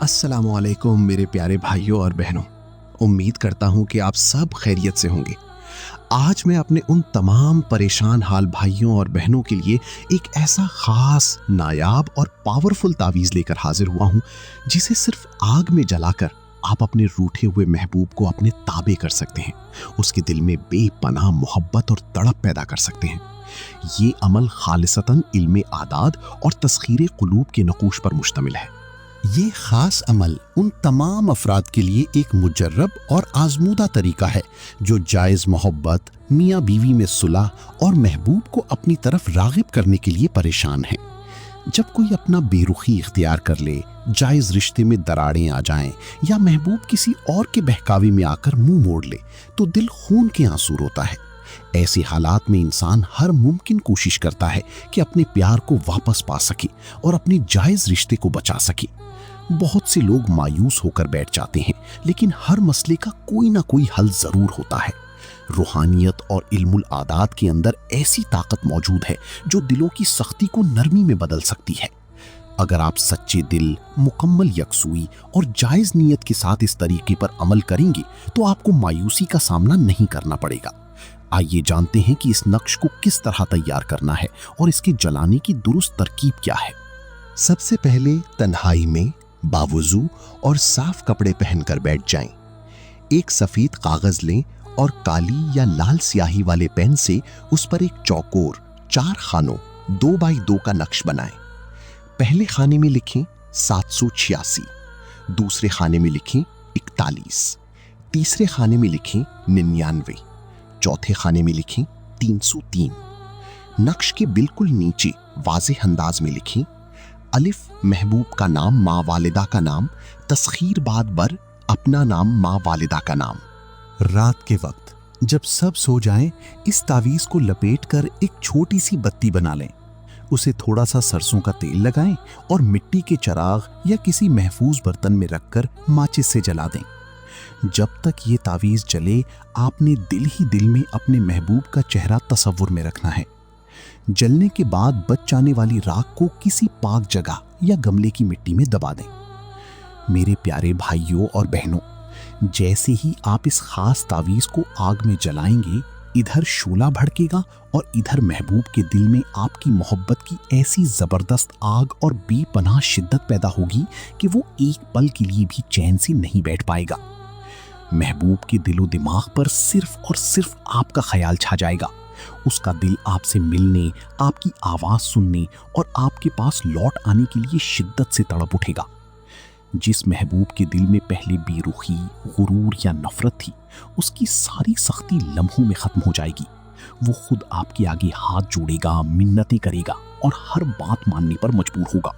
अस्सलाम वालेकुम मेरे प्यारे भाइयों और बहनों। उम्मीद करता हूँ कि आप सब खैरियत से होंगे। आज मैं अपने उन तमाम परेशान हाल भाइयों और बहनों के लिए एक ऐसा खास, नायाब और पावरफुल तावीज़ लेकर हाजिर हुआ हूँ जिसे सिर्फ आग में जलाकर आप अपने रूठे हुए महबूब को अपने ताबे कर सकते हैं, उसके दिल में बेपनाह मोहब्बत और तड़प पैदा कर सकते हैं। ये अमल खालिसतन इल्मे आदाद और तस्खीर क़ुलूब के नकूश पर मुश्तमिल है। ये खास अमल उन तमाम अफराद के लिए एक मुजर्रब और आजमूदा तरीका है जो जायज़ मोहब्बत, मियाँ बीवी में सुलह और महबूब को अपनी तरफ राग़िब करने के लिए परेशान हैं। जब कोई अपना बेरुखी इख्तियार कर ले, जायज़ रिश्ते में दरारें आ जाएं या महबूब किसी और के बहकावे में आकर मुंह मोड़ ले तो दिल खून के आंसू रोता है। ऐसे हालात में इंसान हर मुमकिन कोशिश करता है कि अपने प्यार को वापस पा सके और अपने जायज़ रिश्ते को बचा सके। बहुत से लोग मायूस होकर बैठ जाते हैं, लेकिन हर मसले का कोई ना कोई हल जरूर होता है। रूहानियत और इल्मुल आदात के अंदर ऐसी ताकत मौजूद है जो दिलों की सख्ती को नरमी में बदल सकती है। अगर आप सच्चे दिल, मुकम्मल यकसुई और जायज़ नीयत के साथ इस तरीके पर अमल करेंगे तो आपको मायूसी का सामना नहीं करना पड़ेगा। आइए जानते हैं कि इस नक्श को किस तरह तैयार करना है और इसके जलाने की दुरुस्त तरकीब क्या है। सबसे पहले तन्हाई में बावुज़ू और साफ कपड़े पहनकर बैठ जाएं। एक सफ़ेद कागज़ लें और काली या लाल स्याही वाले पेन से उस पर एक चौकोर 4 खानों 2 बाई 2 का नक्श बनाएं। पहले खाने में लिखें 786, दूसरे खाने में लिखें 41, तीसरे खाने में लिखें 99, चौथे खाने में लिखें 303। नक्श के बिल्कुल नीचे वाज़ेह अंदाज में लिखें अलिफ महबूब का नाम, माँ वालिदा का नाम, तस्खीर बाद बर अपना नाम, माँ वालिदा का नाम। रात के वक्त जब सब सो जाएं, इस तावीज़ को लपेटकर एक छोटी सी बत्ती बना लें। उसे थोड़ा सा सरसों का तेल लगाएं और मिट्टी के चराग या किसी महफूज बर्तन में रखकर माचिस से जला दें। जब तक ये तावीज़ जले, आपने दिल ही दिल में अपने महबूब का चेहरा तसव्वुर में रखना है। जलने के बाद बच जाने वाली राख को किसी पाक जगह या गमले की मिट्टी में दबा दें। मेरे प्यारे भाइयों और बहनों, जैसे ही आप इस खास तावीज़ को आग में जलाएंगे, इधर शोला भड़केगा और इधर महबूब के दिल में आपकी मोहब्बत की ऐसी ज़बरदस्त आग और बेपनाह शिद्दत पैदा होगी कि वो एक पल के लिए भी चैन से नहीं बैठ पाएगा। महबूब के दिलो दिमाग पर सिर्फ और सिर्फ आपका ख्याल छा जाएगा। उसका दिल आपसे मिलने, आपकी आवाज़ सुनने और आपके पास लौट आने के लिए शिद्दत से तड़प उठेगा। जिस महबूब के दिल में पहले बेरुखी, गुरूर या नफरत थी, उसकी सारी सख्ती लम्हों में ख़त्म हो जाएगी। वो खुद आपके आगे हाथ जोड़ेगा, मिन्नतें करेगा और हर बात मानने पर मजबूर होगा।